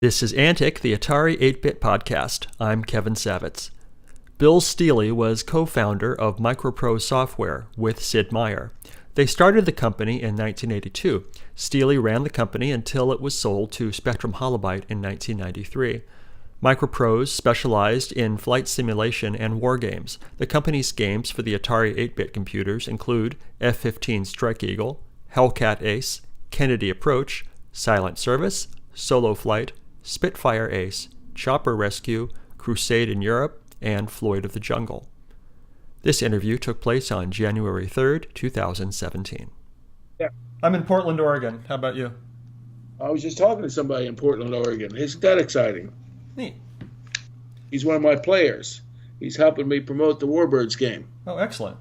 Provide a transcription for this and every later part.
This is Antic, the Atari 8-Bit Podcast. I'm Kevin Savitz. Bill Stealey was co-founder of MicroProse Software with Sid Meier. They started the company in 1982. Stealey ran the company until it was sold to Spectrum Holobyte in 1993. MicroProse specialized in flight simulation and war games. The company's games for the Atari 8-bit computers include F-15 Strike Eagle, Hellcat Ace, Kennedy Approach, Silent Service, Solo Flight, Spitfire Ace, Chopper Rescue, Crusade in Europe, and Floyd of the Jungle. This interview took place on January 3rd, 2017. Yeah. I'm in Portland, Oregon. How about you? I was just talking to somebody in Portland, Oregon. Isn't that exciting? Neat. He's one of my players. He's helping me promote the Warbirds game. Oh, excellent.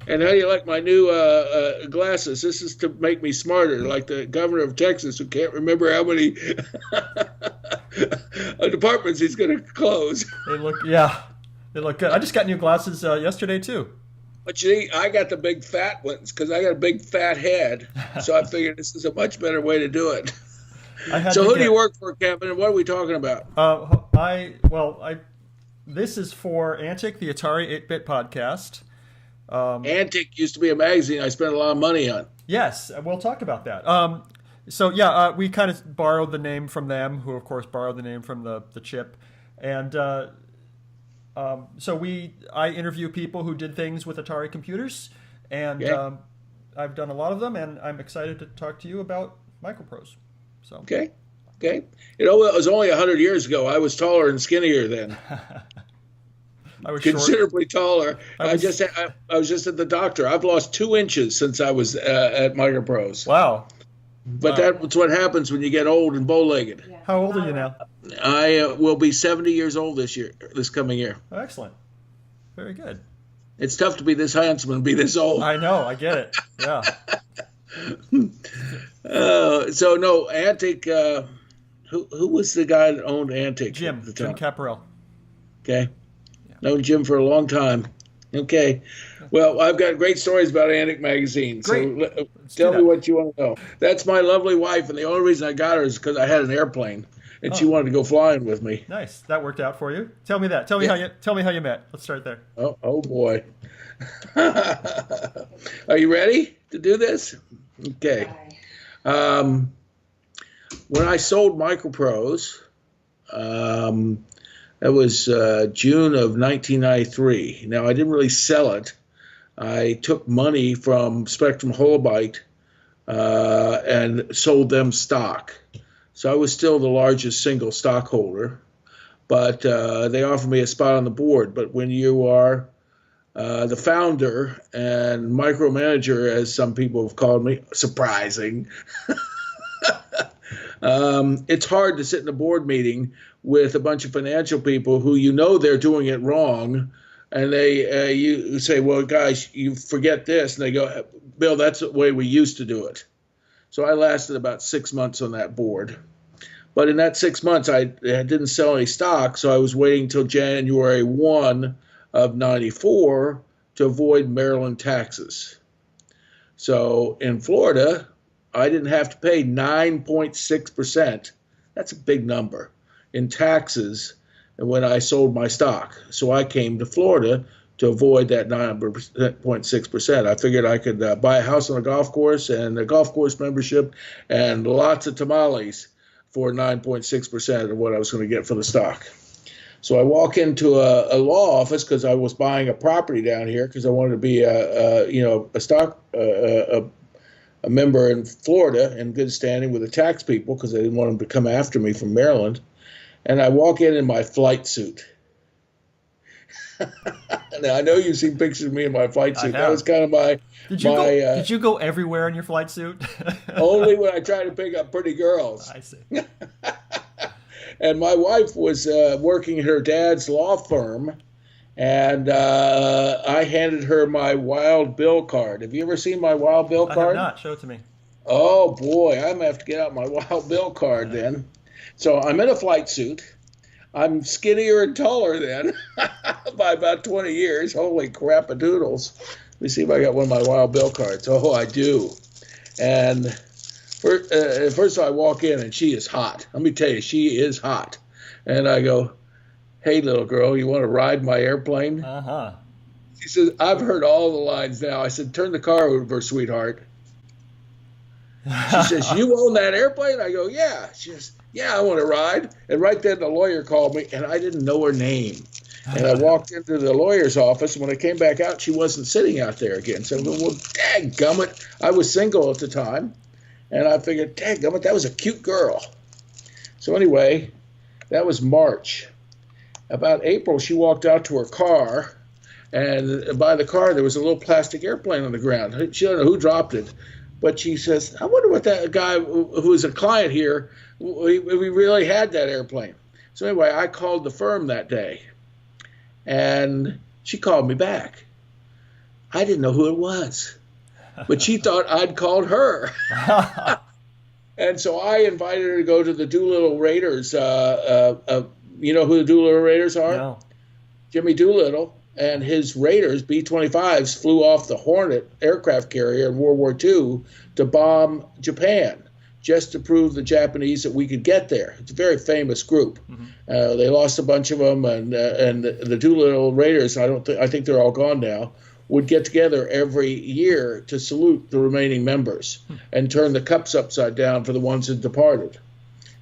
And how do you like my new glasses? This is to make me smarter, like the governor of Texas who can't remember how many departments he's going to close. They look good. I just got new glasses yesterday, too. But you see, I got the big fat ones because I got a big fat head. So I figured this is a much better way to do it. So who do you work for, Kevin, and what are we talking about? This is for Antic, the Atari 8-Bit Podcast. Antic used to be a magazine I spent a lot of money on. Yes, we'll talk about that. We kind of borrowed the name from them, who of course borrowed the name from the chip, and I interview people who did things with Atari computers, and okay. I've done a lot of them, and I'm excited to talk to you about MicroProse. So okay. It was only 100 years ago. I was taller and skinnier then. I was considerably taller. I was just at the doctor. I've lost 2 inches since I was at MicroProse. Wow. But that's what happens when you get old and bow-legged. Yeah. How old are you now? I will be 70 years old this coming year. Oh, excellent. Very good. It's tough to be this handsome and be this old. I know. I get it. Yeah. Antic, who was the guy that owned Antic? Jim Caparel. Okay. Known Jim for a long time. Okay. Well, I've got great stories about Antic Magazine. Great. So tell me what you want to know. That's my lovely wife, and the only reason I got her is because I had an airplane, and she wanted to go flying with me. Nice. That worked out for you. Tell me that. Tell me how you met. Let's start there. Oh boy. Are you ready to do this? Okay. When I sold MicroProse, that was June of 1993. Now, I didn't really sell it. I took money from Spectrum Holobyte and sold them stock. So I was still the largest single stockholder, but they offered me a spot on the board. But when you are the founder and micromanager, as some people have called me, surprising, it's hard to sit in a board meeting with a bunch of financial people who they're doing it wrong, and you say, well, guys, you forget this, and they go, Bill, that's the way we used to do it. So I lasted about 6 months on that board. But in that 6 months, I didn't sell any stock, so I was waiting until January 1 of 94 to avoid Maryland taxes. So in Florida, I didn't have to pay 9.6%. That's a big number in taxes when I sold my stock. So I came to Florida to avoid that 9.6%. I figured I could buy a house on a golf course and a golf course membership and lots of tamales for 9.6% of what I was going to get for the stock. So I walk into a law office because I was buying a property down here because I wanted to be a member in Florida in good standing with the tax people because I didn't want them to come after me from Maryland. And I walk in my flight suit. Now, I know you've seen pictures of me in my flight suit. That was kind of my... Did you go everywhere in your flight suit? Only when I tried to pick up pretty girls. I see. And my wife was working at her dad's law firm, and I handed her my Wild Bill card. Have you ever seen my Wild Bill card? I have not. Show it to me. Oh, boy. I'm going to have to get out my Wild Bill card then. So I'm in a flight suit. I'm skinnier and taller then by about 20 years. Holy crap-a-doodles. Let me see if I got one of my Wild Bill cards. Oh, I do. And First I walk in and she is hot. Let me tell you, she is hot. And I go, "Hey, little girl, you want to ride my airplane?" Uh-huh. She says, "I've heard all the lines now." I said, "Turn the car over, sweetheart." She says, "You own that airplane?" I go, "Yeah." She says, "Yeah, I want to ride." And right then the lawyer called me, and I didn't know her name. And I walked into the lawyer's office, and when I came back out, she wasn't sitting out there again. So I go, "Well, dadgummit." I was single at the time, and I figured, dadgummit, that was a cute girl. So anyway, that was March. About April, she walked out to her car, and by the car, there was a little plastic airplane on the ground. She don't know who dropped it, but she says, "I wonder what that guy who was a client here, we really had that airplane." So anyway, I called the firm that day, and she called me back. I didn't know who it was, but she thought I'd called her. And so I invited her to go to the Doolittle Raiders. You know who the Doolittle Raiders are? No. Jimmy Doolittle and his Raiders, B-25s, flew off the Hornet aircraft carrier in World War II to bomb Japan, just to prove the Japanese that we could get there. It's a very famous group. Mm-hmm. They lost a bunch of them, and the Doolittle Raiders, I think they're all gone now, would get together every year to salute the remaining members and turn the cups upside down for the ones that departed.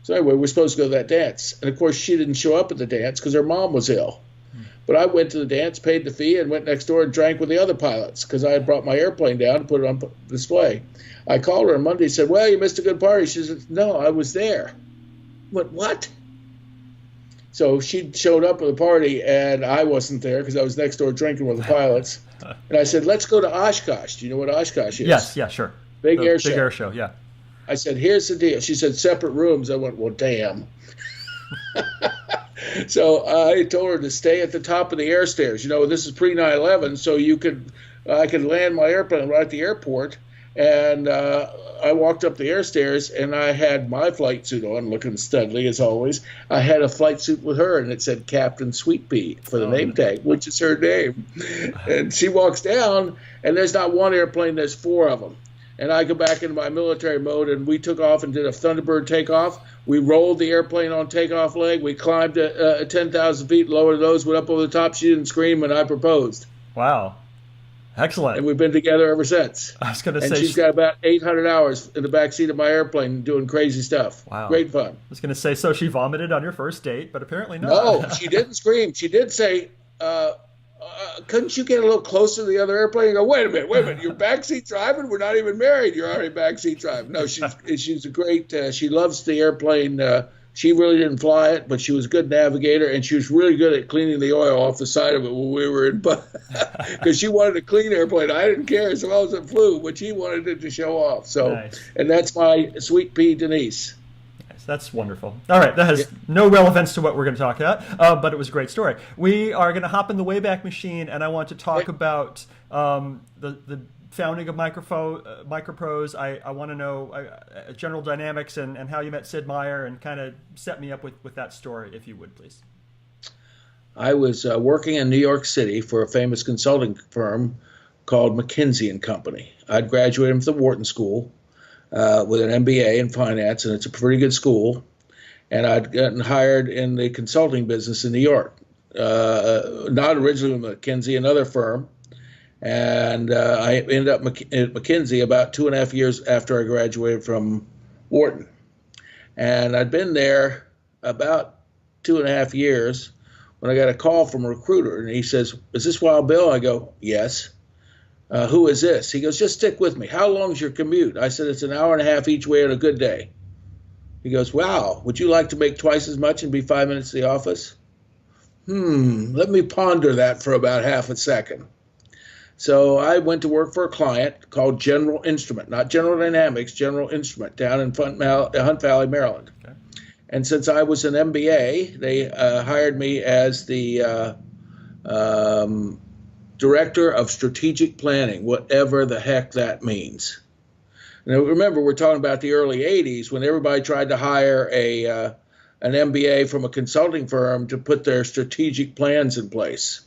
So anyway, we're supposed to go to that dance. And, of course, she didn't show up at the dance because her mom was ill. But I went to the dance, paid the fee, and went next door and drank with the other pilots because I had brought my airplane down and put it on display. I called her on Monday and said, "Well, you missed a good party." She said, "No, I was there." I went, "What?" So she showed up at the party, and I wasn't there because I was next door drinking with the pilots. And I said, "Let's go to Oshkosh." Do you know what Oshkosh is? Yes, yeah, sure. Big air show. Big air show, yeah. I said, "Here's the deal." She said, "Separate rooms." I went, "Well, damn." So I told her to stay at the top of the air stairs. You know, this is pre-9/11, so I could land my airplane right at the airport. And I walked up the air stairs, and I had my flight suit on, looking studly as always. I had a flight suit with her, and it said Captain Sweet Pea for the name tag, which is her name. And she walks down, and there's not one airplane, there's four of them. And I go back into my military mode, and we took off and did a Thunderbird takeoff. We rolled the airplane on takeoff leg. We climbed 10,000 feet, lowered those, went up over the top. She didn't scream, and I proposed. Wow. Excellent. And we've been together ever since. I was going to say. And she's got about 800 hours in the back seat of my airplane doing crazy stuff. Wow. Great fun. I was going to say, so she vomited on your first date, but apparently not. No, she didn't scream. She did say, couldn't you get a little closer to the other airplane? And go, wait a minute, you're backseat driving? We're not even married. You're already backseat driving. No, she's a great, she loves the airplane. She really didn't fly it, but she was a good navigator, and she was really good at cleaning the oil off the side of it when we were in, because she wanted a clean airplane. I didn't care so long as it flew, but she wanted it to show off. So, nice. And that's my Sweet Pea Denise. That's wonderful. All right, that has no relevance to what we're going to talk about, but it was a great story. We are going to hop in the Wayback Machine, and I want to talk about the founding of MicroProse. I want to know general dynamics and how you met Sid Meier, and kind of set me up with that story, if you would, please. I was working in New York City for a famous consulting firm called McKinsey & Company. I'd graduated from the Wharton School with an MBA in finance, and it's a pretty good school. And I'd gotten hired in the consulting business in New York, not originally with McKinsey, another firm. And I ended up at McKinsey about 2.5 years after I graduated from Wharton. And I'd been there about 2.5 years when I got a call from a recruiter, and he says, "Is this Wild Bill?" I go, "Yes." "Who is this?" He goes, "Just stick with me. How long's your commute?" I said, "It's an hour and a half each way on a good day." He goes, "Wow, would you like to make twice as much and be 5 minutes to the office?" Let me ponder that for about half a second. So I went to work for a client called General Instrument, not General Dynamics, General Instrument, down in Hunt Valley, Maryland. Okay. And since I was an MBA, they hired me as the Director of Strategic Planning, whatever the heck that means. Now, remember, we're talking about the early 80s when everybody tried to hire an MBA from a consulting firm to put their strategic plans in place.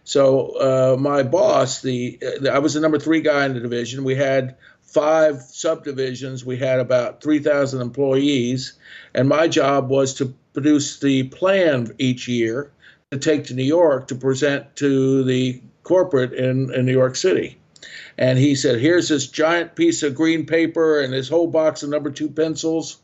So my boss, I was the number 3 guy in the division. We had 5 subdivisions. We had about 3,000 employees, and my job was to produce the plan each year to take to New York to present to the corporate in New York City. And he said, here's this giant piece of green paper and this whole box of number 2 pencils.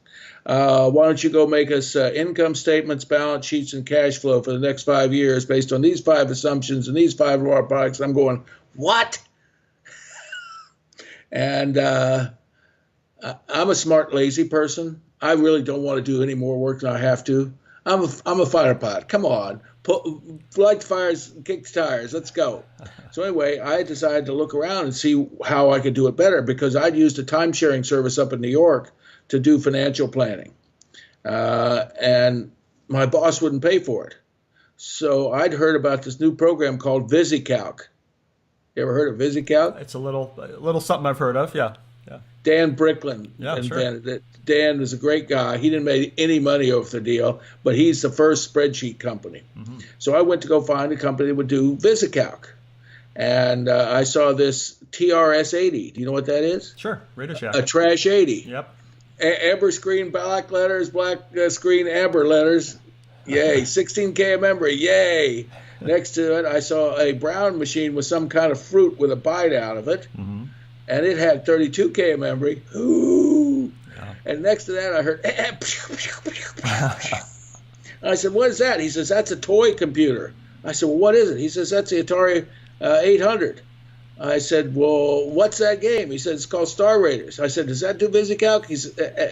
Why don't you go make us income statements, balance sheets, and cash flow for the next 5 years based on these 5 assumptions and these 5 of our products? I'm going, what? And I'm a smart, lazy person. I really don't want to do any more work than I have to. I'm a fighter pilot. Come on. Light the fires, kick the tires. Let's go. So anyway, I decided to look around and see how I could do it better, because I'd used a time-sharing service up in New York to do financial planning. And my boss wouldn't pay for it. So I'd heard about this new program called VisiCalc. You ever heard of VisiCalc? It's a little something I've heard of, yeah. Dan Bricklin. Yeah, sure. Dan is a great guy. He didn't make any money off the deal, but he's the first spreadsheet company. Mm-hmm. So I went to go find a company that would do VisiCalc. And I saw this TRS-80. Do you know what that is? Sure, Radio Shack. A Trash 80. Yep. Amber screen, black letters, black screen, amber letters. Yay. 16K of memory. Yay. Next to it, I saw a brown machine with some kind of fruit with a bite out of it. Mm-hmm. And it had 32K of memory. Ooh. Yeah. And next to that, I heard. I said, what is that? He says, that's a toy computer. I said, well, what is it? He says, that's the Atari 800. I said, well, what's that game? He said, it's called Star Raiders. I said, does that do VisiCalc?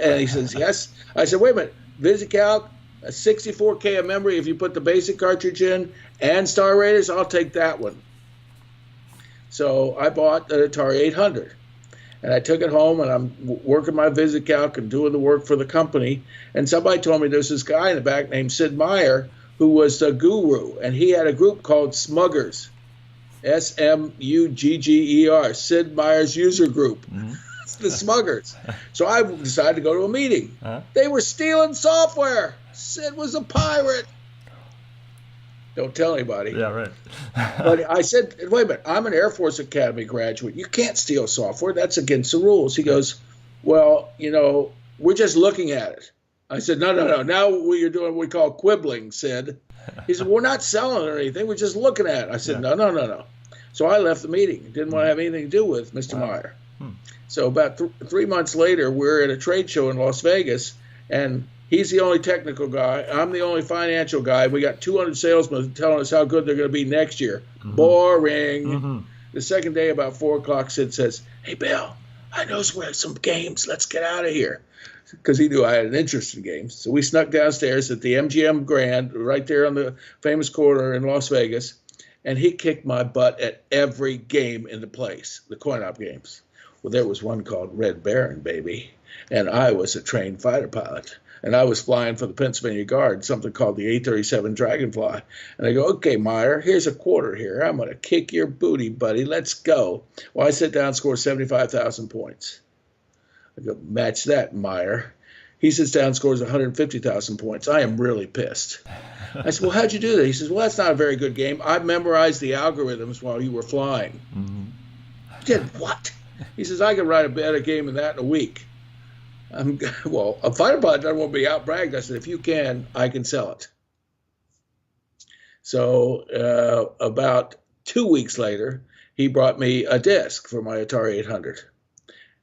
And he says, yes. I said, wait a minute. VisiCalc, a 64K of memory if you put the basic cartridge in, and Star Raiders, I'll take that one. So I bought the Atari 800. And I took it home, and I'm working my VisiCalc and doing the work for the company. And somebody told me there's this guy in the back named Sid Meier who was the guru, and he had a group called Smuggers. Smugger, Sid Meier's user group. Mm-hmm. The Smuggers. So I decided to go to a meeting. Uh-huh. They were stealing software. Sid was a pirate. Don't tell anybody. Yeah, right. But I said, wait a minute, I'm an Air Force Academy graduate. You can't steal software. That's against the rules. He goes, well, we're just looking at it. I said, no. Now you're doing what we call quibbling, Sid. He said, we're not selling it or anything. We're just looking at it. I said, no. So I left the meeting. Didn't want to have anything to do with Mr. Meier. So about 3 months later, we're at a trade show in Las Vegas, and he's the only technical guy. I'm the only financial guy. We got 200 salesmen telling us how good they're going to be next year. Mm-hmm. Boring. Mm-hmm. The second day, about 4 o'clock, Sid says, hey, Bill, I know some games. Let's get out of here. Because he knew I had an interest in games. So we snuck downstairs at the MGM Grand, right there on the famous corner in Las Vegas, and he kicked my butt at every game in the place, the coin-op games. Well, there was one called Red Baron, baby, and I was a trained fighter pilot. And I was flying for the Pennsylvania Guard, something called the A-37 Dragonfly. And I go, okay, Meier, here's a quarter here. I'm going to kick your booty, buddy. Let's go. Well, I sit down and score 75,000 points. I go, match that, Meier. He sits down and scores 150,000 points. I am really pissed. I said, well, how'd you do that? He says, well, that's not a very good game. I memorized the algorithms while you were flying. Mm-hmm. You did what? He says, I could write a better game than that in a week. Well, a fighter pilot doesn't want to be outbragged. I said, if you can, I can sell it. So about 2 weeks later, he brought me a disc for my Atari 800.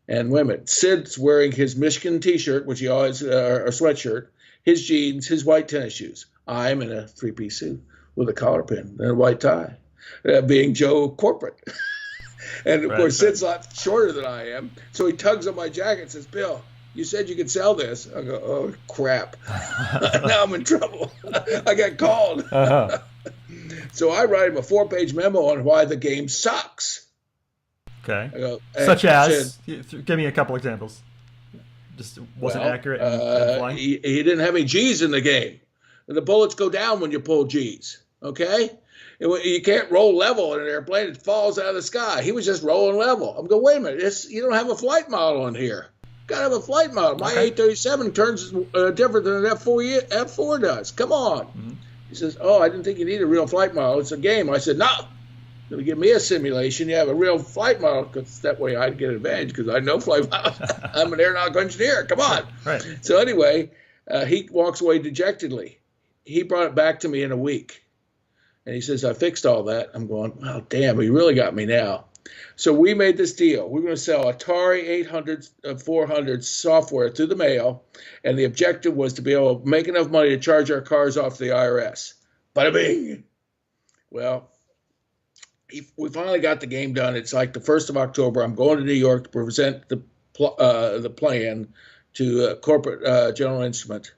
And wait a minute, Sid's wearing his Michigan T-shirt, which he always, or sweatshirt, his jeans, his white tennis shoes. I'm in a three-piece suit with a collar pin and a white tie, being Joe Corporate. And, of course, Sid's a lot shorter than I am. So he tugs on my jacket and says, Bill, you said you could sell this. I go, oh, crap. Now I'm in trouble. I got called. Uh-huh. So I write him a 4-page memo on why the game sucks. Okay. I go, such as? Give me a couple examples. Just wasn't accurate. He didn't have any G's in the game. The bullets go down when you pull G's. Okay? You can't roll level in an airplane. It falls out of the sky. He was just rolling level. I'm going, wait a minute. You don't have a flight model in here. Got to have a flight model. My 837 turns different than an F4 does. Come on. Mm-hmm. He says, oh, I didn't think you need a real flight model. It's a game. I said, no. going to give me a simulation. You have a real flight model, because that way I'd get an advantage because I know flight models. I'm an aeronautical engineer. Come on. Right. So anyway, he walks away dejectedly. He brought it back to me in a week. And he says, I fixed all that. I'm going, oh, damn, he really got me now. So we made this deal. We're going to sell Atari 800, 400 software through the mail, and the objective was to be able to make enough money to charge our cars off to the IRS. Bada bing! Well, we finally got the game done. It's like the 1st of October. I'm going to New York to present the plan to corporate General Instrument,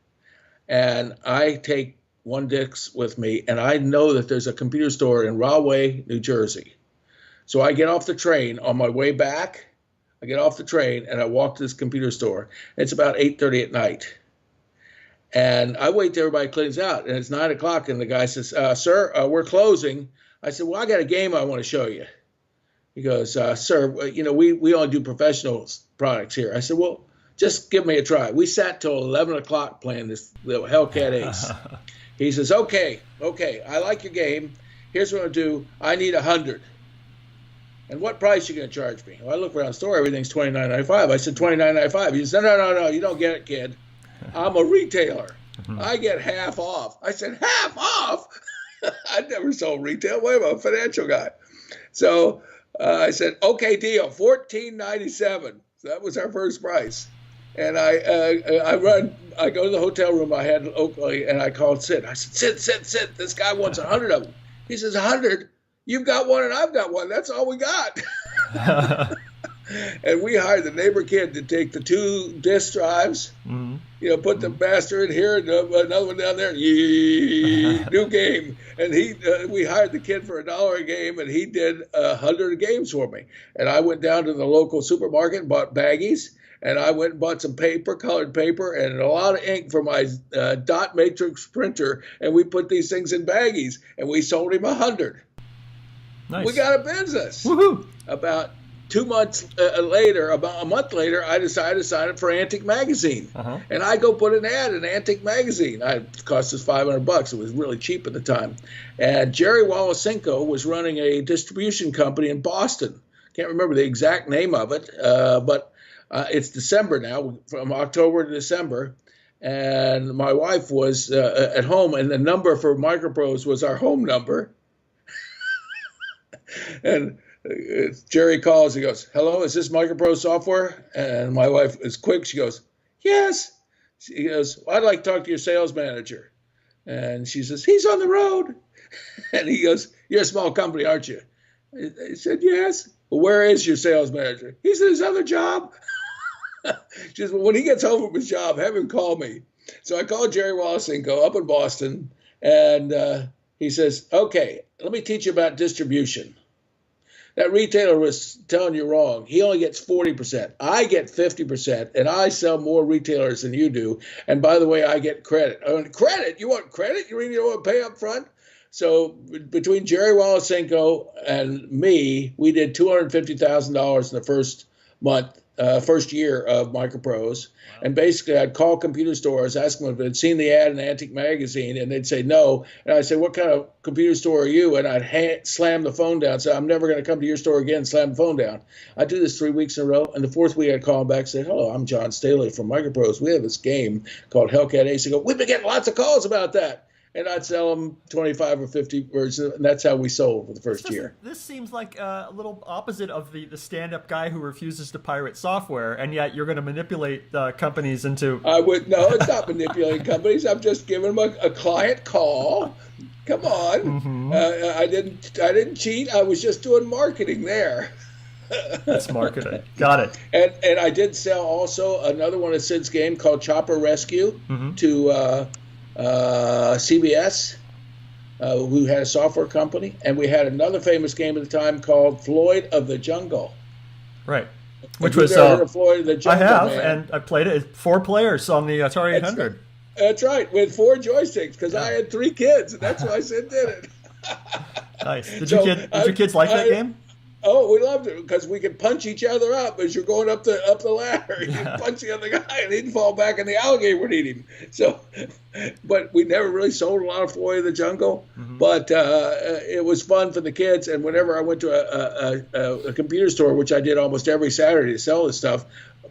and I take one disc with me, and I know that there's a computer store in Rahway, New Jersey. So I get off the train on my way back. I get off the train and I walk to this computer store. It's about 8:30 at night. And I wait till everybody cleans out. And it's 9 o'clock. And the guy says, sir, we're closing. I said, well, I got a game I want to show you. He goes, sir, you know, we only do professional products here. I said, well, just give me a try. We sat till 11 o'clock playing this little Hellcat Ace. He says, okay, I like your game. Here's what I'll do. I need 100. And what price are you going to charge me? Well, I look around the store, everything's $29.95. I said $29.95. He said, no, you don't get it, kid. I'm a retailer. I get half off. I said, half off? I never sold retail. Wait, I'm a financial guy. So I said, okay, deal, $14.97. So that was our first price. And I go to the hotel room I had in Oakley, and I called Sid. I said, Sid, this guy wants 100 of them. He says, 100? You've got one and I've got one. That's all we got. And we hired the neighbor kid to take the 2 disk drives, put the master in here and another one down there. New game. And we hired the kid for $1 a game, and he did 100 games for me. And I went down to the local supermarket and bought baggies. And I went and bought some paper, colored paper, and a lot of ink for my dot matrix printer. And we put these things in baggies, and we sold him 100. Nice. We got a business. Woohoo! About 2 months later, about a month later, I decided to sign up for Antique Magazine. And I go put an ad in Antique Magazine. It cost us $500. It was really cheap at the time. And Jerry Walasenko was running a distribution company in Boston. Can't remember the exact name of it, but it's December now, from October to December. And my wife was at home, and the number for MicroProse was our home number. And Jerry calls. He goes, hello, is this MicroProse Software? And my wife is quick. She goes, yes. He goes, well, I'd like to talk to your sales manager. And she says, he's on the road. And he goes, you're a small company, aren't you? I said, yes. Well, where is your sales manager? He's at his other job. She says, well, when he gets home from his job, have him call me. So I called Jerry Walasenko up in Boston, and he says, okay, let me teach you about distribution. That retailer was telling you wrong. He only gets 40%. I get 50%, and I sell more retailers than you do. And by the way, I get credit. Credit? You want credit? You really don't want to pay up front? So between Jerry Walasenko and me, we did $250,000 in the first year of MicroProse. Wow. And basically, I'd call computer stores, ask them if they'd seen the ad in Antique Magazine, and they'd say no. And I'd say, what kind of computer store are you? And I'd slam the phone down, say, I'm never going to come to your store again, slam the phone down. I'd do this 3 weeks in a row. And the 4th week, I'd call them back and say, hello, I'm John Stealey from MicroProse. We have this game called Hellcat Ace. They go, we've been getting lots of calls about that. And I'd sell them 25 or 50 versions, and that's how we sold for the first year. This seems like a little opposite of the stand-up guy who refuses to pirate software, and yet you're going to manipulate companies into... No, it's not manipulating companies. I'm just giving them a client call. Come on. I didn't cheat. I was just doing marketing there. That's marketing. Got it. And I did sell also another one of Sid's game called Chopper Rescue to... CBS, who had a software company, and we had another famous game at the time called Floyd of the Jungle. Right. Which was Floyd of the Jungle. I have, man. and I played it. 4 players on the Atari 800. That's right, with 4 joysticks, because I had 3 kids, and that's why I said did it. Nice. Did your kids like that game? Oh, we loved it because we could punch each other up as you're going up the ladder. You punch the other guy, and he'd fall back, and the alligator would eat him. So, but we never really sold a lot of Floyd of the Jungle. But it was fun for the kids. And whenever I went to a computer store, which I did almost every Saturday to sell this stuff,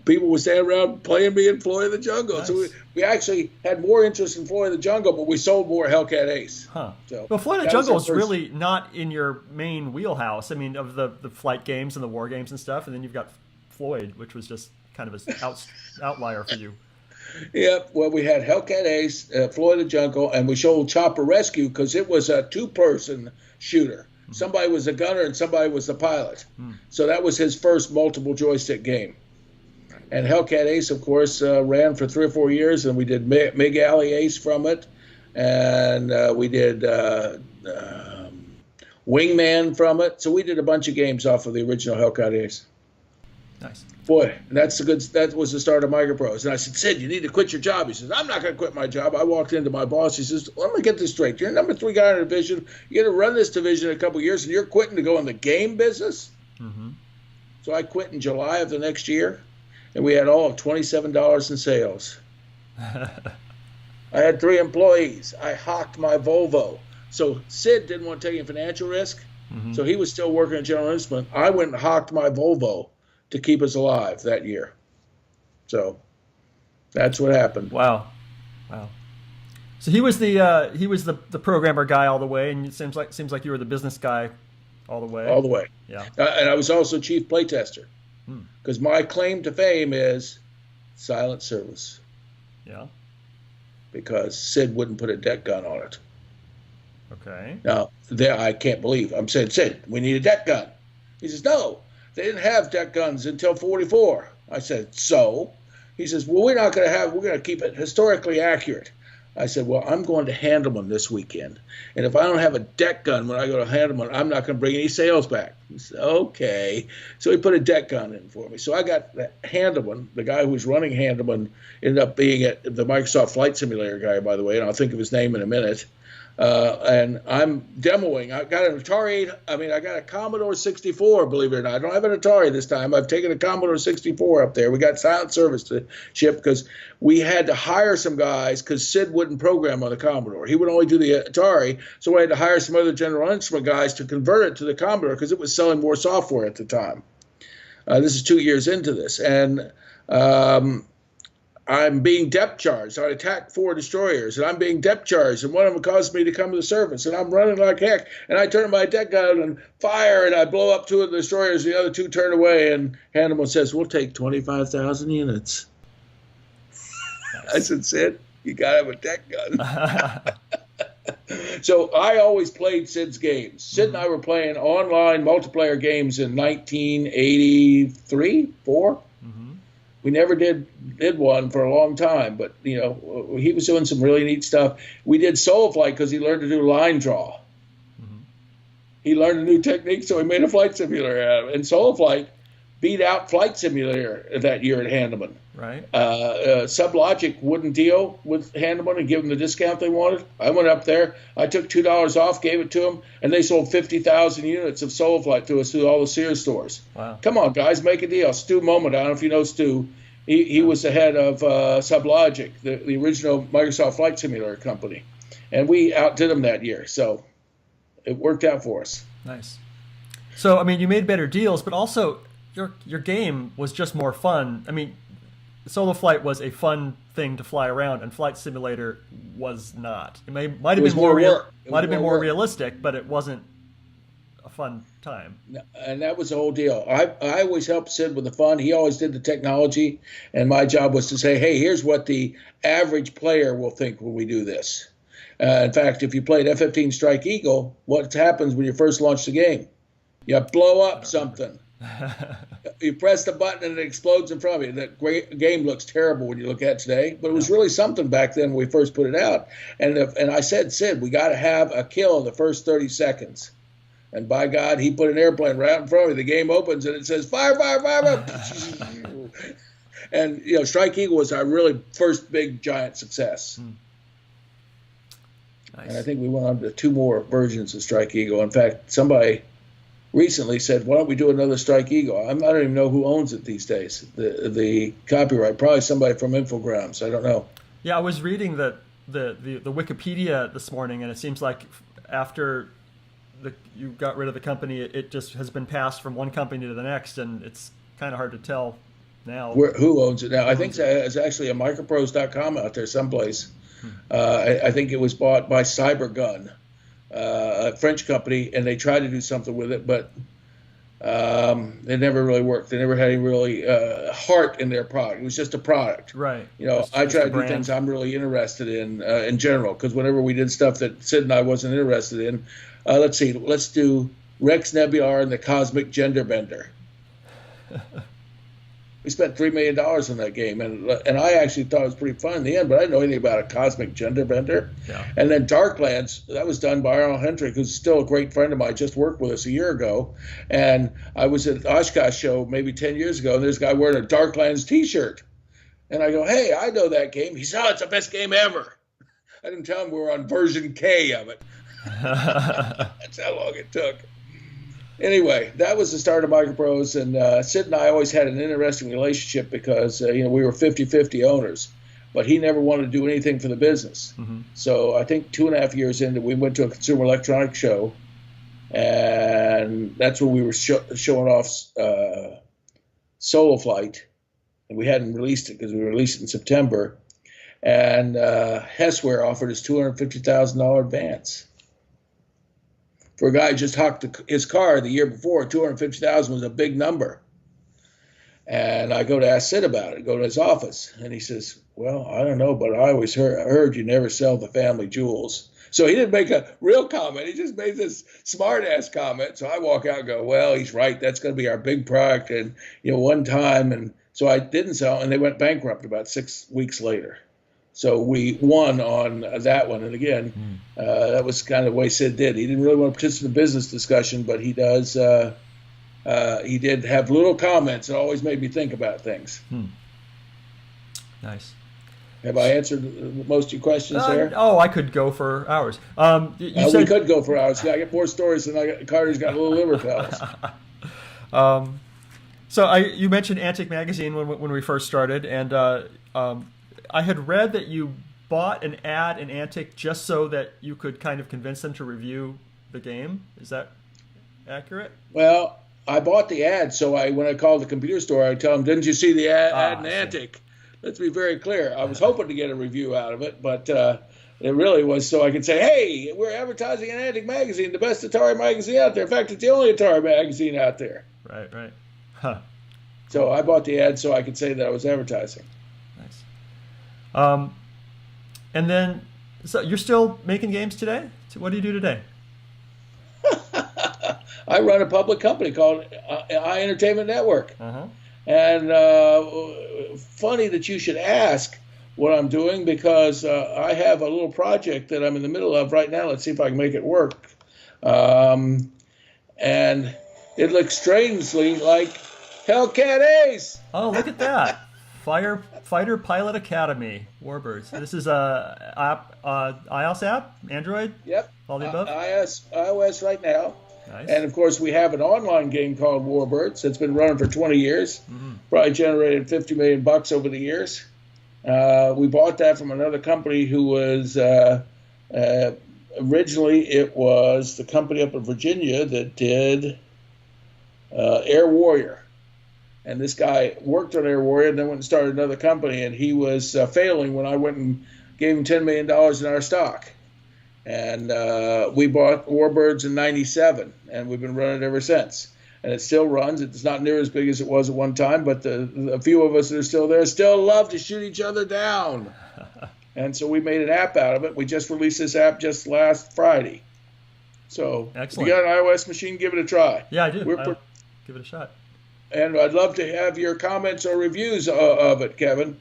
people would stand around playing me in Floyd of the Jungle. Nice. So we actually had more interest in Floyd of the Jungle, but we sold more Hellcat Ace. Huh. So well, Floyd of the Jungle is really not in your main wheelhouse. I mean, of the flight games and the war games and stuff, and then you've got Floyd, which was just kind of an outlier for you. Yep. Well, we had Hellcat Ace, Floyd of the Jungle, and we sold Chopper Rescue because it was a two-person shooter. Somebody was the gunner and somebody was the pilot. So that was his first multiple joystick game. And Hellcat Ace, of course, ran for 3 or 4 years, and we did Mig Alley Ace from it, and we did Wingman from it. So we did a bunch of games off of the original Hellcat Ace. Nice. Boy, that was the start of MicroProse. And I said, Sid, you need to quit your job. He says, I'm not going to quit my job. I walked into my boss. He says, let me get this straight. You're number 3 guy in the division. You're going to run this division in a couple of years, and you're quitting to go in the game business? So I quit in July of the next year. And we had all of $27 in sales. I had 3 employees. I hawked my Volvo. So Sid didn't want to take any financial risk, so he was still working at General Instrument. I went and hawked my Volvo to keep us alive that year. So that's what happened. Wow. So he was the programmer guy all the way, and it seems like you were the business guy all the way. All the way. Yeah. And I was also chief playtester. Because my claim to fame is silent service. Yeah. Because Sid wouldn't put a deck gun on it. Okay. Now, there I can't believe. I'm saying, Sid, we need a deck gun. He says, no, they didn't have deck guns until 44. I said, so? He says, well, we're going to keep it historically accurate. I said, well, I'm going to Handleman this weekend. And if I don't have a deck gun when I go to Handleman, I'm not going to bring any sales back. He said, okay. So he put a deck gun in for me. So I got the Handleman, the guy who was running Handleman, ended up being the Microsoft Flight Simulator guy, by the way, and I'll think of his name in a minute. And I'm demoing. I got I got a Commodore 64, believe it or not. I don't have an Atari this time. I've taken a Commodore 64 up there. We got silent service to ship because we had to hire some guys because Sid wouldn't program on the Commodore. He would only do the Atari, so we had to hire some other General Instrument guys to convert it to the Commodore because it was selling more software at the time. This is 2 years into this. And I'm being depth charged. I attacked 4 destroyers, and I'm being depth charged, and one of them caused me to come to the surface, and I'm running like heck, and I turn my deck gun and fire, and I blow up 2 of the destroyers, the other 2 turn away, and Handleman says, we'll take 25,000 units. Nice. I said, Sid, you got to have a deck gun. So I always played Sid's games. Sid and I were playing online multiplayer games in 1983, 4. We never did one for a long time, but he was doing some really neat stuff. We did Soul Flight because he learned to do line draw. He learned a new technique, so he made a flight simulator out of it. And Soul Flight beat out Flight Simulator that year at Handleman. Right. Sublogic wouldn't deal with Handleman and give them the discount they wanted. I went up there. I took $2 off, gave it to them, and they sold 50,000 units of Soul Flight to us through all the Sears stores. Wow. Come on, guys, make a deal. Stu Moment, I don't know if you know Stu. He was the head of Sublogic, the original Microsoft Flight Simulator company. And we outdid them that year. So it worked out for us. Nice. So, I mean, you made better deals, but also your game was just more fun. I mean, Solo Flight was a fun thing to fly around, and Flight Simulator was not. It might have been more realistic, but it wasn't a fun time. And that was the whole deal. I always helped Sid with the fun. He always did the technology, and my job was to say, hey, here's what the average player will think when we do this. In fact, if you played F-15 Strike Eagle, what happens when you first launch the game? You blow up something. You press the button and it explodes in front of you. That game looks terrible when you look at it today, but it was really something back then when we first put it out. And I said, Sid, we got to have a kill in the first 30 seconds. And by God, he put an airplane right in front of me. The game opens and it says, fire, fire, fire, fire. And, Strike Eagle was our really first big giant success. Nice. And I think we went on to 2 more versions of Strike Eagle. In fact, somebody recently said, "Why don't we do another Strike Eagle?" I don't even know who owns it these days. The copyright, probably somebody from Infogrames. I don't know. Yeah, I was reading the Wikipedia this morning, and it seems like after you got rid of the company, it just has been passed from one company to the next, and it's kind of hard to tell now. Who owns it now? I think it's actually a MicroProse.com out there someplace. I think it was bought by Cybergun, a French company, and they tried to do something with it, but it never really worked. They never had any really heart in their product. It was just a product. Right. I try to do things I'm really interested in general, because whenever we did stuff that Sid and I wasn't interested in, let's do Rex Nebular and the Cosmic Gender Bender. We spent $3 million on that game, and I actually thought it was pretty fun in the end, but I didn't know anything about a Cosmic Gender Bender. Yeah. And then Darklands, that was done by Arnold Hendrick, who's still a great friend of mine, just worked with us a year ago. And I was at Oshkosh show maybe 10 years ago, and there's a guy wearing a Darklands T-shirt. And I go, "Hey, I know that game." He said, "Oh, it's the best game ever." I didn't tell him we were on version K of it. That's how long it took. Anyway, that was the start of MicroProse, and Sid and I always had an interesting relationship because we were 50-50 owners, but he never wanted to do anything for the business. Mm-hmm. So I think 2.5 years into, we went to a consumer electronics show, and that's when we were showing off Solo Flight, and we hadn't released it because we released it in September, and Hessware offered us $250,000 advance. For a guy who just hocked his car the year before, $250,000 was a big number. And I go to ask Sid about it, go to his office, and he says, "Well, I don't know, but I always heard you never sell the family jewels." So he didn't make a real comment. He just made this smart-ass comment. So I walk out and go, "Well, he's right. That's going to be our big product." And, one time, and so I didn't sell, and they went bankrupt about 6 weeks later. So we won on that one. And again, that was kind of the way Sid did. He didn't really want to participate in the business discussion, but he does. He did have little comments that always made me think about things. Nice. Have I answered most of your questions there? I could go for hours. We could go for hours. I get more stories than Carter's got little liver fellas. So you mentioned Antic Magazine when we first started, and I had read that you bought an ad in Antic just so that you could kind of convince them to review the game. Is that accurate? Well, I bought the ad, so when I called the computer store, I tell them, "Didn't you see the ad in Antic?" Let's be very clear. I was hoping to get a review out of it, but it really was so I could say, "Hey, we're advertising in Antic Magazine, the best Atari magazine out there. In fact, it's the only Atari magazine out there." Right. Huh. So I bought the ad so I could say that I was advertising. Nice. And then, so you're still making games today? What do you do today? I run a public company called iEntertainment Network. Uh-huh. And funny that you should ask what I'm doing, because I have a little project that I'm in the middle of right now. Let's see if I can make it work. And it looks strangely like Hellcat Ace. Oh, look at that. Fighter Pilot Academy, Warbirds. This is a app, iOS app, Android? Yep. All the above? iOS right now. Nice. And, of course, we have an online game called Warbirds that's been running for 20 years. Mm-hmm. Probably generated $50 million over the years. We bought that from another company who was originally it was the company up in Virginia that did Air Warrior. And this guy worked on Air Warrior and then went and started another company, and he was failing when I went and gave him $10 million in our stock. And we bought Warbirds in '97, and we've been running it ever since. And it still runs. It's not near as big as it was at one time, but a few of us that are still there still love to shoot each other down. And so we made an app out of it. We just released this app just last Friday. So excellent. If you got an iOS machine, give it a try. Yeah, I do. I'll give it a shot. And I'd love to have your comments or reviews of it, Kevin.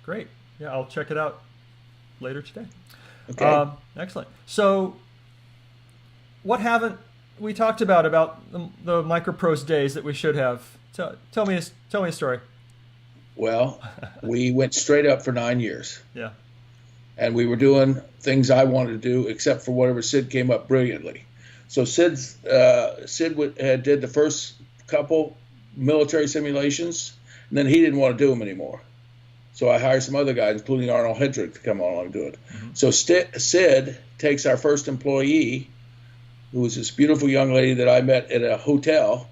Great. Yeah, I'll check it out later today. Okay. Excellent. So, what haven't we talked about the MicroProse days that we should have? Tell me a story. Well, we went straight up for 9 years. Yeah. And we were doing things I wanted to do, except for whatever Sid came up brilliantly. So Sid did the first couple military simulations, and then he didn't want to do them anymore. So I hired some other guys, including Arnold Hendrick, to come along and do it. Mm-hmm. So Sid takes our first employee, who was this beautiful young lady that I met at a hotel,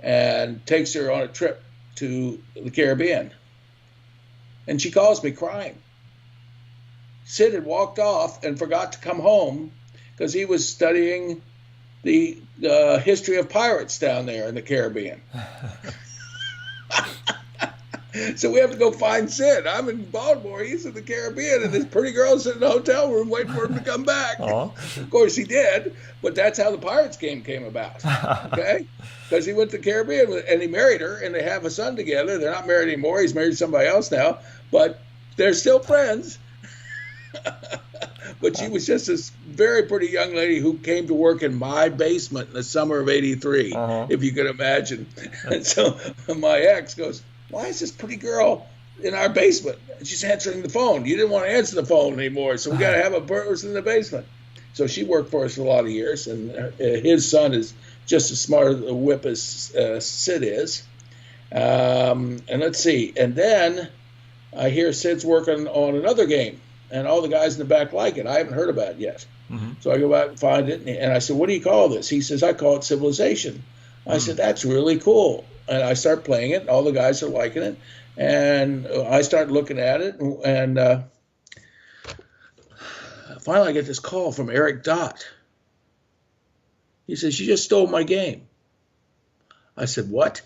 and takes her on a trip to the Caribbean. And she calls me crying. Sid had walked off and forgot to come home because he was studying the history of pirates down there in the Caribbean. So we have to go find Sid. I'm in Baltimore. He's in the Caribbean, and this pretty girl's in the hotel room waiting for him to come back. Of course, he did, but that's how the Pirates game came about, okay? Because he went to the Caribbean, and he married her, and they have a son together. They're not married anymore. He's married to somebody else now, but they're still friends. But she was just this very pretty young lady who came to work in my basement in the summer of '83, if you could imagine. And so my ex goes, "Why is this pretty girl in our basement?" And she's answering the phone. You didn't want to answer the phone anymore, so we got to have a person in the basement. So she worked for us for a lot of years, and his son is just as smart a whip as Sid is. And let's see. And then I hear Sid's working on another game, and all the guys in the back like it. I haven't heard about it yet. Mm-hmm. So I go back and find it, and I said, "What do you call this?" He says, "I call it Civilization." I said, "That's really cool." And I start playing it. All the guys are liking it. And I start looking at it. And finally I get this call from Eric Dott. He says, "You just stole my game." I said, "What?"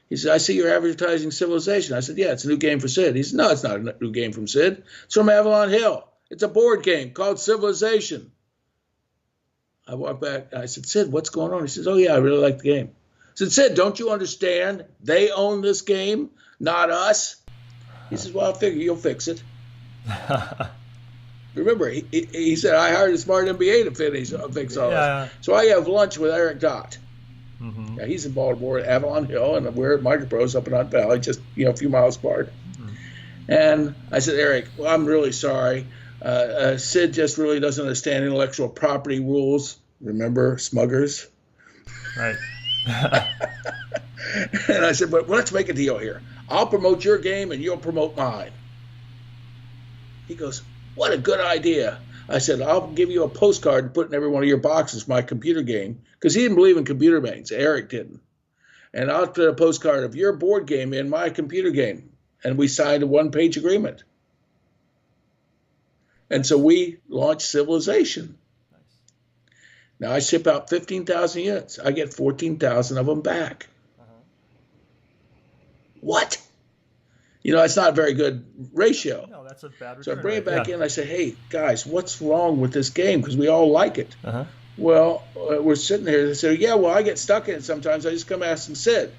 He said, "I see you're advertising Civilization." I said, "Yeah, it's a new game for Sid." He said, "No, it's not a new game from Sid. It's from Avalon Hill. It's a board game called Civilization." I walked back. I said, "Sid, what's going on?" He says, "Oh, yeah, I really like the game." I said, "Sid, don't you understand? They own this game, not us." He says, "Well, I figure you'll fix it." Remember, he said, "I hired a smart MBA to fix all this." So I have lunch with Eric Dott. Mm-hmm. Yeah, he's in Baltimore at Avalon Hill, and we're at MicroProse up in Hunt Valley, just a few miles apart. Mm-hmm. And I said, "Eric, well, I'm really sorry. Sid just really doesn't understand intellectual property rules. Remember, smuggers?" Right. And I said, "But let's make a deal here. I'll promote your game, and you'll promote mine." He goes, "What a good idea." I said, "I'll give you a postcard to put in every one of your boxes, my computer game," because he didn't believe in computer games. Eric didn't. "And I'll put a postcard of your board game in my computer game." And we signed a one-page agreement. And so we launched Civilization. Nice. Now I ship out 15,000 units. I get 14,000 of them back. What? It's not a very good ratio. No, that's a bad return. So I bring it back in, and I say, "Hey, guys, what's wrong with this game? Because we all like it." Well, we're sitting there. They say, "Yeah, well, I get stuck in it sometimes. I just come asking Sid."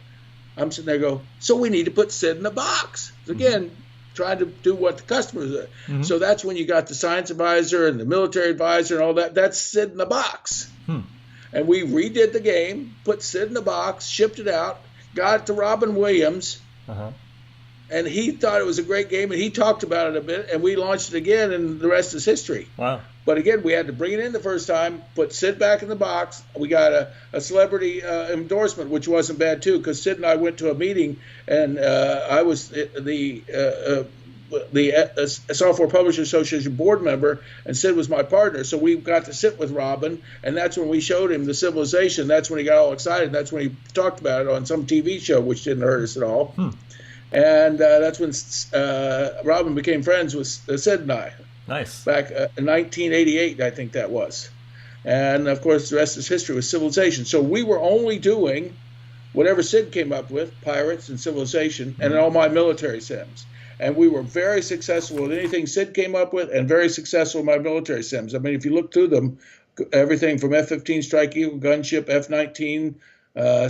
I'm sitting there go, "So we need to put Sid in the box." So again, trying to do what the customers are. Mm-hmm. So that's when you got the science advisor and the military advisor and all that. That's Sid in the box. And we redid the game, put Sid in the box, shipped it out, got it to Robin Williams. And he thought it was a great game, and he talked about it a bit, and we launched it again, and the rest is history. Wow. But again, we had to bring it in the first time, put Sid back in the box. We got a celebrity endorsement, which wasn't bad, too, because Sid and I went to a meeting, and I was the Software Publishers Association board member, and Sid was my partner. So we got to sit with Robin, and that's when we showed him the Civilization. That's when he got all excited. That's when he talked about it on some TV show, which didn't hurt us at all. And that's when Robin became friends with Sid and I. Nice. Back in 1988, I think that was. And, of course, the rest is history with Civilization. So we were only doing whatever Sid came up with, Pirates and Civilization, and all my military sims. And we were very successful with anything Sid came up with, and very successful with my military sims. I mean, if you look through them, everything from F-15 Strike Eagle, Gunship, F-19,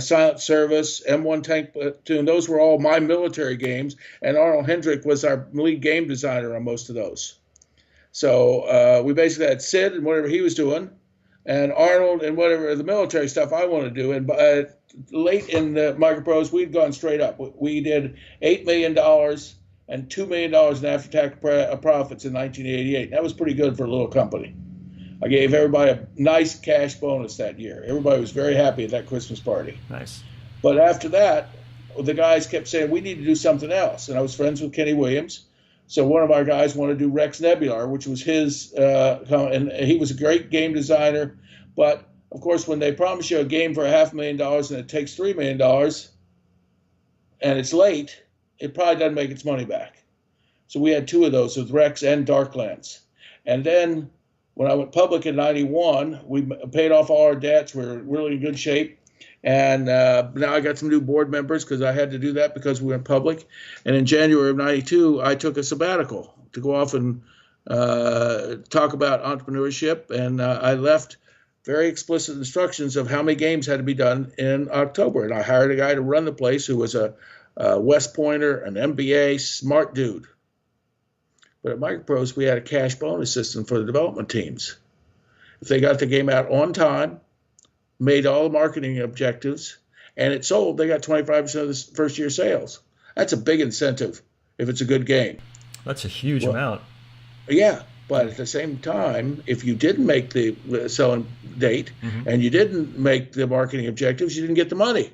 Silent Service, M1 Tank Platoon, those were all my military games, and Arnold Hendrick was our lead game designer on most of those. So we basically had Sid and whatever he was doing, and Arnold and whatever the military stuff I wanted to do. And late in the MicroProse, we'd gone straight up. We did $8 million and $2 million in after-tax profits in 1988. That was pretty good for a little company. I gave everybody a nice cash bonus that year. Everybody was very happy at that Christmas party. Nice. But after that, the guys kept saying, we need to do something else. And I was friends with Kenny Williams. So one of our guys wanted to do Rex Nebular, which was his, and he was a great game designer. But, of course, when they promise you a game for $500,000 and it takes $3 million and it's late, it probably doesn't make its money back. So we had two of those with Rex and Darklands. And then when I went public in 91, we paid off all our debts. We were really in good shape. And now I got some new board members because I had to do that because we went public. And in January of 92, I took a sabbatical to go off and talk about entrepreneurship. And I left very explicit instructions of how many games had to be done in October. And I hired a guy to run the place who was a West Pointer, an MBA, smart dude. But at MicroProse, we had a cash bonus system for the development teams. If they got the game out on time, made all the marketing objectives, and it sold, they got 25% of the first year sales. That's a big incentive if it's a good game. That's a huge amount. Yeah, but at the same time, if you didn't make the selling date and you didn't make the marketing objectives, you didn't get the money.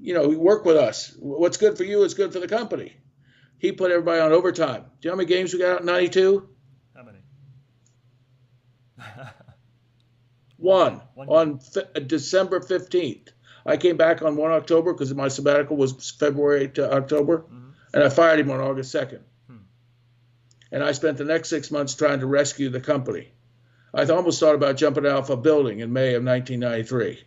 You know, you work with us. What's good for you is good for the company. He put everybody on overtime. Do you know how many games we got out in 92? How many? One on December 15th. I came back on 1 October because my sabbatical was February to October, and I fired him on August 2nd. And I spent the next 6 months trying to rescue the company. I almost thought about jumping out of a building in May of 1993.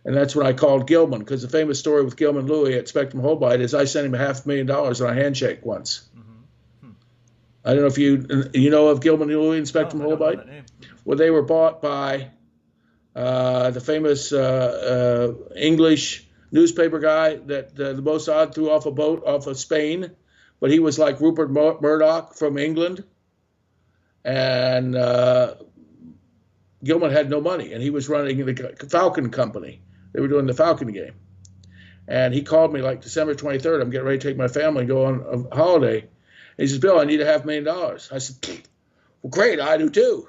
And that's when I called Gilman, because the famous story with Gilman Louie at Spectrum Holobyte is I sent him $500,000 on a handshake once. I don't know if you know of Gilman Louie and Spectrum Holobyte? Well, they were bought by the famous English newspaper guy that the Mossad threw off a boat off of Spain, but he was like Rupert Murdoch from England, and Gilman had no money, and he was running the Falcon Company. They were doing the Falcon game, and he called me like December 23rd. I'm getting ready to take my family and go on a holiday. And he says, "Bill, I need $500,000." I said, "Well, great, I do too."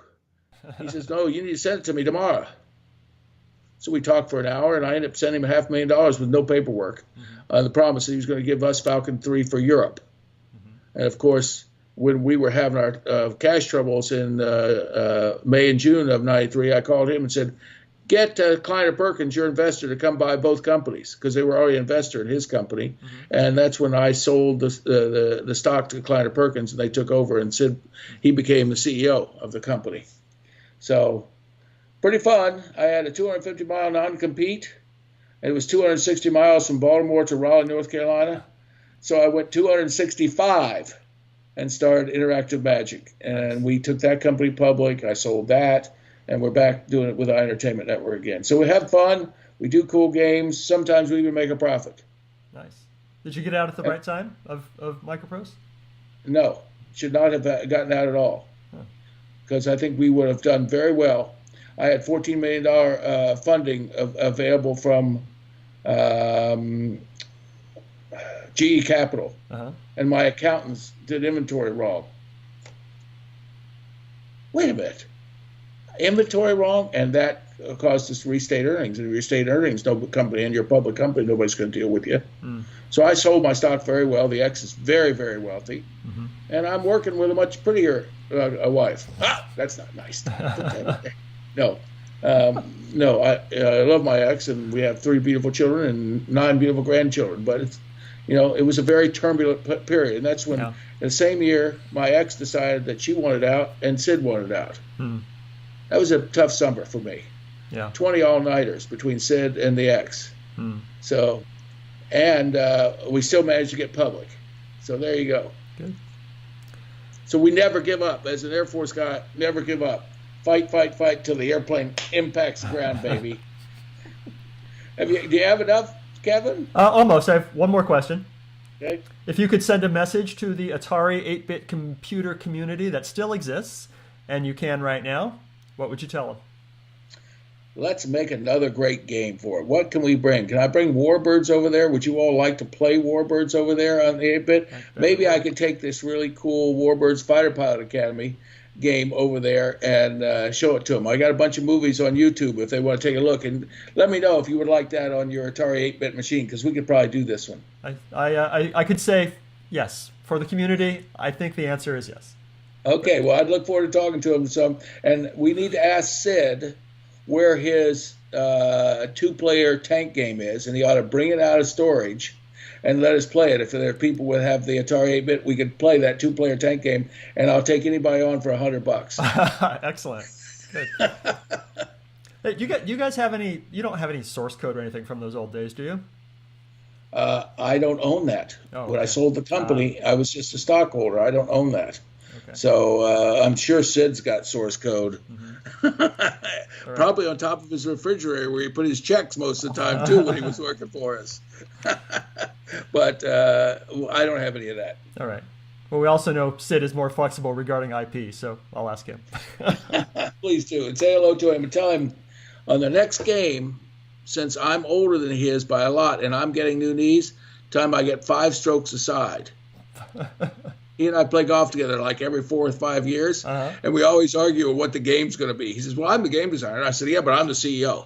He says, "No, you need to send it to me tomorrow." So we talked for an hour, and I ended up sending him $500,000 with no paperwork on the promise that he was going to give us Falcon 3 for Europe. And, of course, when we were having our cash troubles in May and June of 93, I called him and said, "Get Kleiner Perkins, your investor, to come buy both companies," because they were already an investor in his company. And that's when I sold the stock to Kleiner Perkins, and they took over, and Sid, he became the CEO of the company. So pretty fun. I had a 250-mile non-compete, and it was 260 miles from Baltimore to Raleigh, North Carolina. So I went 265 and started Interactive Magic. And we took that company public. I sold that, and we're back doing it with the Entertainment Network again. So we have fun. We do cool games. Sometimes we even make a profit. Nice. Did you get out at the right time of MicroProse? No. Should not have gotten out at all. Because I think we would have done very well. I had $14 million funding available from GE Capital, and my accountants did inventory wrong. Wait a minute. Inventory wrong, and that caused us to restate earnings. And restate earnings, no company, and you're a public company, nobody's going to deal with you. So I sold my stock very well. The ex is very, very wealthy. And I'm working with a much prettier wife. That's not nice. No. No, I love my ex, and we have 3 beautiful children and 9 beautiful grandchildren. But it's, it was a very turbulent period, and that's when, in the same year, my ex decided that she wanted out and Sid wanted out. That was a tough summer for me. 20 all-nighters between Sid and the ex. So, and we still managed to get public. So there you go. Good. So we never give up. As an Air Force guy, never give up. Fight, fight, fight till the airplane impacts the ground, baby. Do you have enough, Kevin? Almost. I have one more question. Okay. If you could send a message to the Atari 8-bit computer community that still exists, and you can right now, what would you tell them? Let's make another great game for it. What can we bring? Can I bring Warbirds over there? Would you all like to play Warbirds over there on the 8-bit? Maybe I could take this really cool Warbirds Fighter Pilot Academy game over there and show it to them. I got a bunch of movies on YouTube if they want to take a look, and let me know if you would like that on your Atari 8-bit machine, because we could probably do this one. I could say yes. For the community, I think the answer is yes. Okay, well, I'd look forward to talking to him some, and we need to ask Sid where his 2-player tank game is, and he ought to bring it out of storage and let us play it. If there are people who have the Atari 8-bit, we could play that 2-player tank game, and I'll take anybody on for $100. Excellent. Good. Hey, you guys have any? You don't have any source code or anything from those old days, do you? I don't own that. Oh, when I okay. sold the company, I was just a stockholder. I don't own that. Okay. So I'm sure Sid's got source code. Mm-hmm. Probably on top of his refrigerator where he put his checks most of the time, too, when he was working for us. But I don't have any of that. All right. Well, we also know Sid is more flexible regarding IP, so I'll ask him. Please do. And say hello to him and tell him on the next game, since I'm older than he is by a lot and I'm getting new knees, tell him I get 5 strokes aside. He and I play golf together like every 4 or 5 years, and we always argue what the game's going to be. He says, well, I'm the game designer. And I said, yeah, but I'm the CEO.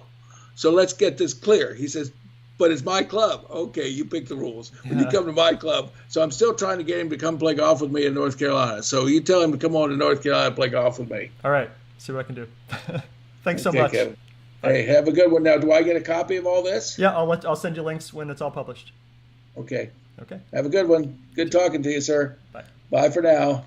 So let's get this clear. He says, but it's my club. Okay, you pick the rules. When you come to my club. So I'm still trying to get him to come play golf with me in North Carolina. So you tell him to come on to North Carolina and play golf with me. All right. See what I can do. Thanks so much. Kevin. Hey, have a good one. Now, do I get a copy of all this? Yeah, I'll send you links when it's all published. Okay. Okay. Have a good one. Good talking to you, sir. Bye. Bye for now.